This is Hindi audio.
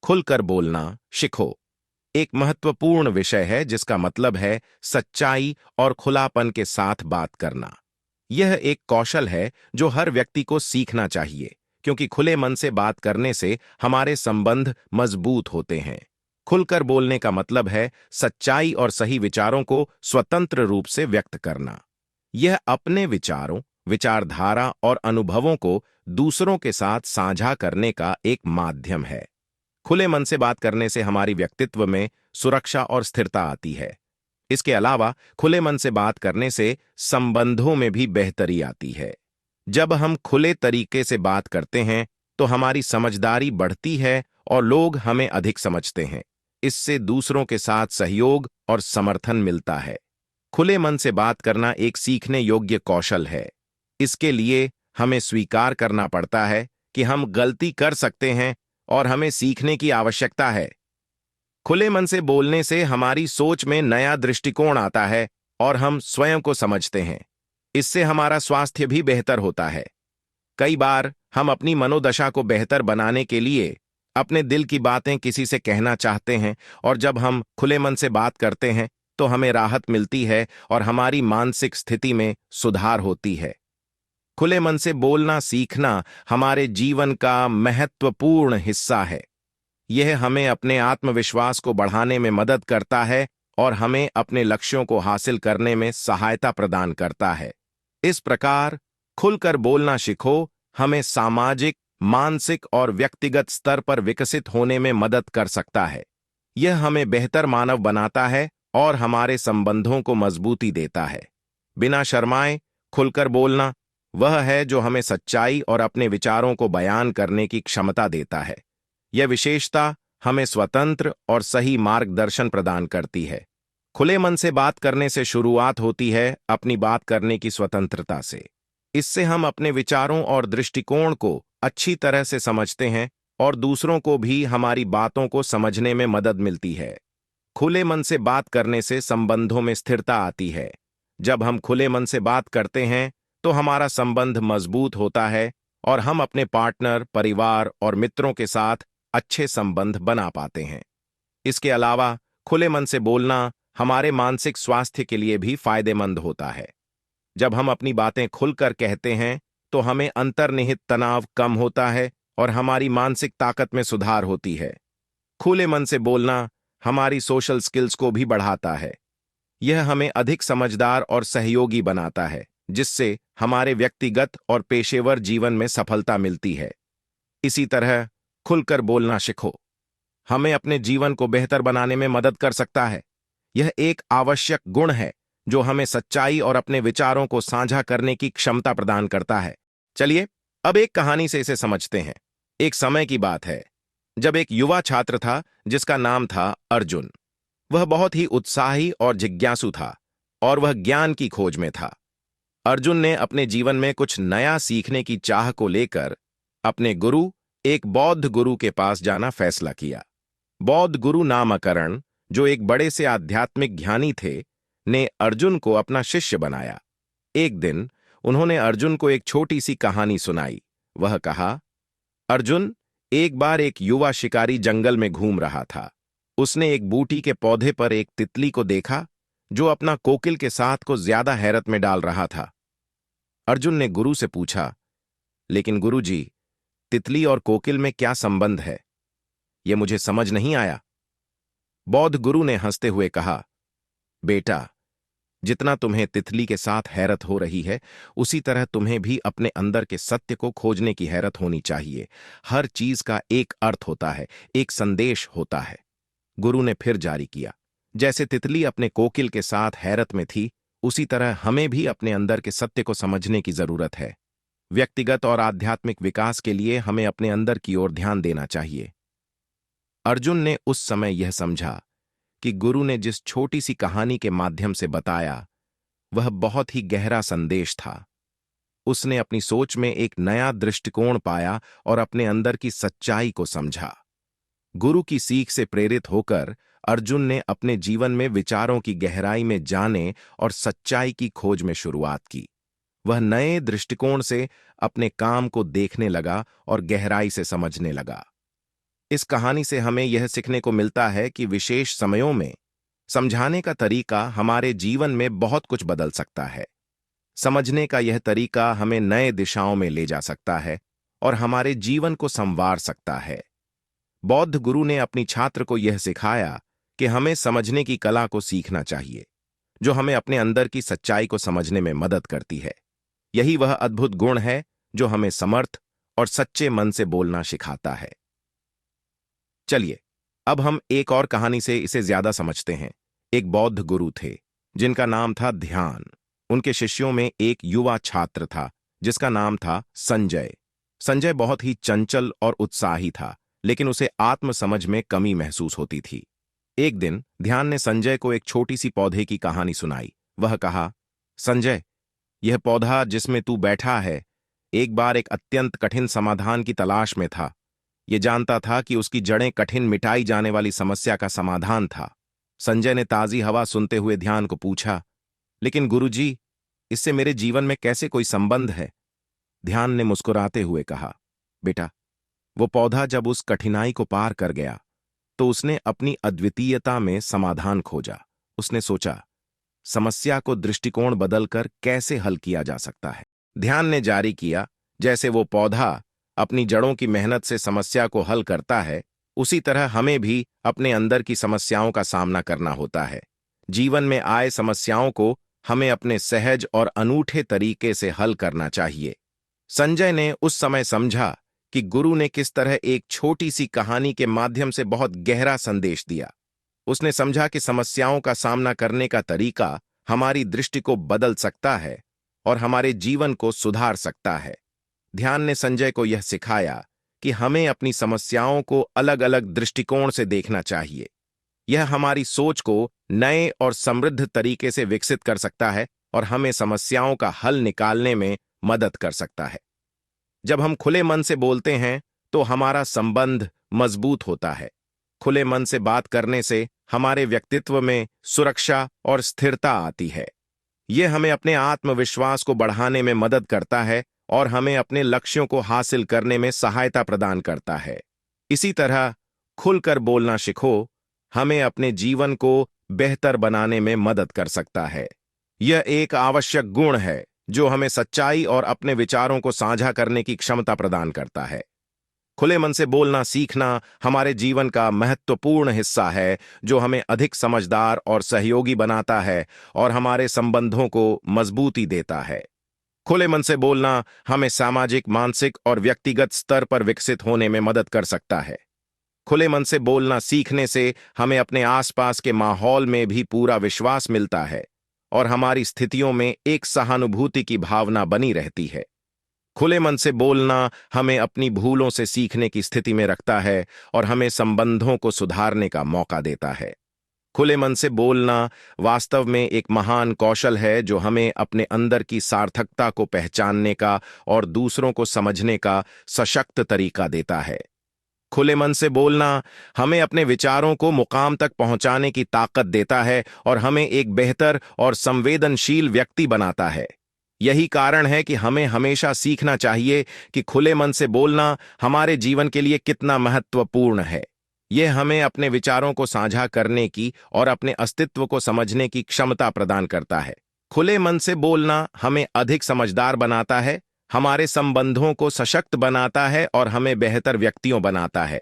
खुलकर बोलना सीखो एक महत्वपूर्ण विषय है जिसका मतलब है सच्चाई और खुलापन के साथ बात करना। यह एक कौशल है जो हर व्यक्ति को सीखना चाहिए, क्योंकि खुले मन से बात करने से हमारे संबंध मजबूत होते हैं। खुलकर बोलने का मतलब है सच्चाई और सही विचारों को स्वतंत्र रूप से व्यक्त करना। यह अपने विचारों, विचारधारा और अनुभवों को दूसरों के साथ साझा करने का एक माध्यम है। खुले मन से बात करने से हमारी व्यक्तित्व में सुरक्षा और स्थिरता आती है। इसके अलावा खुले मन से बात करने से संबंधों में भी बेहतरी आती है। जब हम खुले तरीके से बात करते हैं तो हमारी समझदारी बढ़ती है और लोग हमें अधिक समझते हैं। इससे दूसरों के साथ सहयोग और समर्थन मिलता है। खुले मन से बात करना एक सीखने योग्य कौशल है। इसके लिए हमें स्वीकार करना पड़ता है कि हम गलती कर सकते हैं और हमें सीखने की आवश्यकता है। खुले मन से बोलने से हमारी सोच में नया दृष्टिकोण आता है और हम स्वयं को समझते हैं। इससे हमारा स्वास्थ्य भी बेहतर होता है। कई बार हम अपनी मनोदशा को बेहतर बनाने के लिए अपने दिल की बातें किसी से कहना चाहते हैं, और जब हम खुले मन से बात करते हैं तो हमें राहत मिलती है और हमारी मानसिक स्थिति में सुधार होती है। खुले मन से बोलना सीखना हमारे जीवन का महत्वपूर्ण हिस्सा है। यह हमें अपने आत्मविश्वास को बढ़ाने में मदद करता है और हमें अपने लक्ष्यों को हासिल करने में सहायता प्रदान करता है। इस प्रकार खुलकर बोलना सीखो हमें सामाजिक, मानसिक और व्यक्तिगत स्तर पर विकसित होने में मदद कर सकता है। यह हमें बेहतर मानव बनाता है और हमारे संबंधों को मजबूती देता है। बिना शर्माए खुलकर बोलना वह है जो हमें सच्चाई और अपने विचारों को बयान करने की क्षमता देता है। यह विशेषता हमें स्वतंत्र और सही मार्गदर्शन प्रदान करती है। खुले मन से बात करने से शुरुआत होती है अपनी बात करने की स्वतंत्रता से। इससे हम अपने विचारों और दृष्टिकोण को अच्छी तरह से समझते हैं और दूसरों को भी हमारी बातों को समझने में मदद मिलती है। खुले मन से बात करने से संबंधों में स्थिरता आती है। जब हम खुले मन से बात करते हैं तो हमारा संबंध मजबूत होता है और हम अपने पार्टनर, परिवार और मित्रों के साथ अच्छे संबंध बना पाते हैं। इसके अलावा खुले मन से बोलना हमारे मानसिक स्वास्थ्य के लिए भी फायदेमंद होता है। जब हम अपनी बातें खुलकर कहते हैं तो हमें अंतर्निहित तनाव कम होता है और हमारी मानसिक ताकत में सुधार होती है। खुले मन से बोलना हमारी सोशल स्किल्स को भी बढ़ाता है। यह हमें अधिक समझदार और सहयोगी बनाता है, जिससे हमारे व्यक्तिगत और पेशेवर जीवन में सफलता मिलती है। इसी तरह खुलकर बोलना सीखो हमें अपने जीवन को बेहतर बनाने में मदद कर सकता है। यह एक आवश्यक गुण है जो हमें सच्चाई और अपने विचारों को साझा करने की क्षमता प्रदान करता है। चलिए अब एक कहानी से इसे समझते हैं। एक समय की बात है जब एक युवा छात्र था जिसका नाम था अर्जुन। वह बहुत ही उत्साही और जिज्ञासु था और वह ज्ञान की खोज में था। अर्जुन ने अपने जीवन में कुछ नया सीखने की चाह को लेकर अपने गुरु, एक बौद्ध गुरु के पास जाना फैसला किया। बौद्ध गुरु नामकरण, जो एक बड़े से आध्यात्मिक ज्ञानी थे, ने अर्जुन को अपना शिष्य बनाया। एक दिन उन्होंने अर्जुन को एक छोटी सी कहानी सुनाई। वह कहा, अर्जुन, एक बार एक युवा शिकारी जंगल में घूम रहा था। उसने एक बूटी के पौधे पर एक तितली को देखा जो अपना कोकिल के साथ को ज्यादा हैरत में डाल रहा था। अर्जुन ने गुरु से पूछा, लेकिन गुरुजी, तितली और कोकिल में क्या संबंध है? यह मुझे समझ नहीं आया। बौद्ध गुरु ने हंसते हुए कहा, बेटा, जितना तुम्हें तितली के साथ हैरत हो रही है, उसी तरह तुम्हें भी अपने अंदर के सत्य को खोजने की हैरत होनी चाहिए। हर चीज का एक अर्थ होता है, एक संदेश होता है। गुरु ने फिर जारी किया, जैसे तितली अपने कोकिल के साथ हैरत में थी, उसी तरह हमें भी अपने अंदर के सत्य को समझने की जरूरत है। व्यक्तिगत और आध्यात्मिक विकास के लिए हमें अपने अंदर की ओर ध्यान देना चाहिए। अर्जुन ने उस समय यह समझा कि गुरु ने जिस छोटी सी कहानी के माध्यम से बताया, वह बहुत ही गहरा संदेश था। उसने अपनी सोच में एक नया दृष्टिकोण पाया और अपने अंदर की सच्चाई को समझा। गुरु की सीख से प्रेरित होकर अर्जुन ने अपने जीवन में विचारों की गहराई में जाने और सच्चाई की खोज में शुरुआत की। वह नए दृष्टिकोण से अपने काम को देखने लगा और गहराई से समझने लगा। इस कहानी से हमें यह सीखने को मिलता है कि विशेष समयों में समझाने का तरीका हमारे जीवन में बहुत कुछ बदल सकता है। समझने का यह तरीका हमें नए दिशाओं में ले जा सकता है और हमारे जीवन को संवार सकता है। बौद्ध गुरु ने अपनी छात्र को यह सिखाया कि हमें समझने की कला को सीखना चाहिए, जो हमें अपने अंदर की सच्चाई को समझने में मदद करती है। यही वह अद्भुत गुण है जो हमें समर्थ और सच्चे मन से बोलना सिखाता है। चलिए, अब हम एक और कहानी से इसे ज्यादा समझते हैं। एक बौद्ध गुरु थे जिनका नाम था ध्यान। उनके शिष्यों में एक युवा छात्र था जिसका नाम था संजय। संजय बहुत ही चंचल और उत्साही था, लेकिन उसे आत्म समझ में कमी महसूस होती थी। एक दिन ध्यान ने संजय को एक छोटी सी पौधे की कहानी सुनाई। वह कहा, संजय, यह पौधा जिसमें तू बैठा है एक बार एक अत्यंत कठिन समाधान की तलाश में था। यह जानता था कि उसकी जड़ें कठिन मिटाई जाने वाली समस्या का समाधान था। संजय ने ताजी हवा सुनते हुए ध्यान को पूछा, लेकिन गुरुजी, इससे मेरे जीवन में कैसे कोई संबंध है? ध्यान ने मुस्कुराते हुए कहा, बेटा, वो पौधा जब उस कठिनाई को पार कर गया तो उसने अपनी अद्वितीयता में समाधान खोजा। उसने सोचा, समस्या को दृष्टिकोण बदलकर कैसे हल किया जा सकता है। ध्यान ने जारी किया, जैसे वो पौधा अपनी जड़ों की मेहनत से समस्या को हल करता है, उसी तरह हमें भी अपने अंदर की समस्याओं का सामना करना होता है। जीवन में आए समस्याओं को हमें अपने सहज और अनूठे तरीके से हल करना चाहिए। संजय ने उस समय समझा कि गुरु ने किस तरह एक छोटी सी कहानी के माध्यम से बहुत गहरा संदेश दिया। उसने समझा कि समस्याओं का सामना करने का तरीका हमारी दृष्टि को बदल सकता है और हमारे जीवन को सुधार सकता है। ध्यान ने संजय को यह सिखाया कि हमें अपनी समस्याओं को अलग अलग दृष्टिकोण से देखना चाहिए। यह हमारी सोच को नए और समृद्ध तरीके से विकसित कर सकता है और हमें समस्याओं का हल निकालने में मदद कर सकता है। जब हम खुले मन से बोलते हैं तो हमारा संबंध मजबूत होता है। खुले मन से बात करने से हमारे व्यक्तित्व में सुरक्षा और स्थिरता आती है। यह हमें अपने आत्मविश्वास को बढ़ाने में मदद करता है और हमें अपने लक्ष्यों को हासिल करने में सहायता प्रदान करता है। इसी तरह खुलकर बोलना सीखो हमें अपने जीवन को बेहतर बनाने में मदद कर सकता है। यह एक आवश्यक गुण है जो हमें सच्चाई और अपने विचारों को साझा करने की क्षमता प्रदान करता है। खुले मन से बोलना सीखना हमारे जीवन का महत्वपूर्ण हिस्सा है, जो हमें अधिक समझदार और सहयोगी बनाता है और हमारे संबंधों को मजबूती देता है। खुले मन से बोलना हमें सामाजिक, मानसिक और व्यक्तिगत स्तर पर विकसित होने में मदद कर सकता है। खुले मन से बोलना सीखने से हमें अपने आसपास के माहौल में भी पूरा विश्वास मिलता है और हमारी स्थितियों में एक सहानुभूति की भावना बनी रहती है। खुले मन से बोलना हमें अपनी भूलों से सीखने की स्थिति में रखता है और हमें संबंधों को सुधारने का मौका देता है। खुले मन से बोलना वास्तव में एक महान कौशल है जो हमें अपने अंदर की सार्थकता को पहचानने का और दूसरों को समझने का सशक्त तरीका देता है। खुले मन से बोलना हमें अपने विचारों को मुकाम तक पहुंचाने की ताकत देता है और हमें एक बेहतर और संवेदनशील व्यक्ति बनाता है। यही कारण है कि हमें हमेशा सीखना चाहिए कि खुले मन से बोलना हमारे जीवन के लिए कितना महत्वपूर्ण है। यह हमें अपने विचारों को साझा करने की और अपने अस्तित्व को समझने की क्षमता प्रदान करता है। खुले मन से बोलना हमें अधिक समझदार बनाता है, हमारे संबंधों को सशक्त बनाता है और हमें बेहतर व्यक्तियों बनाता है।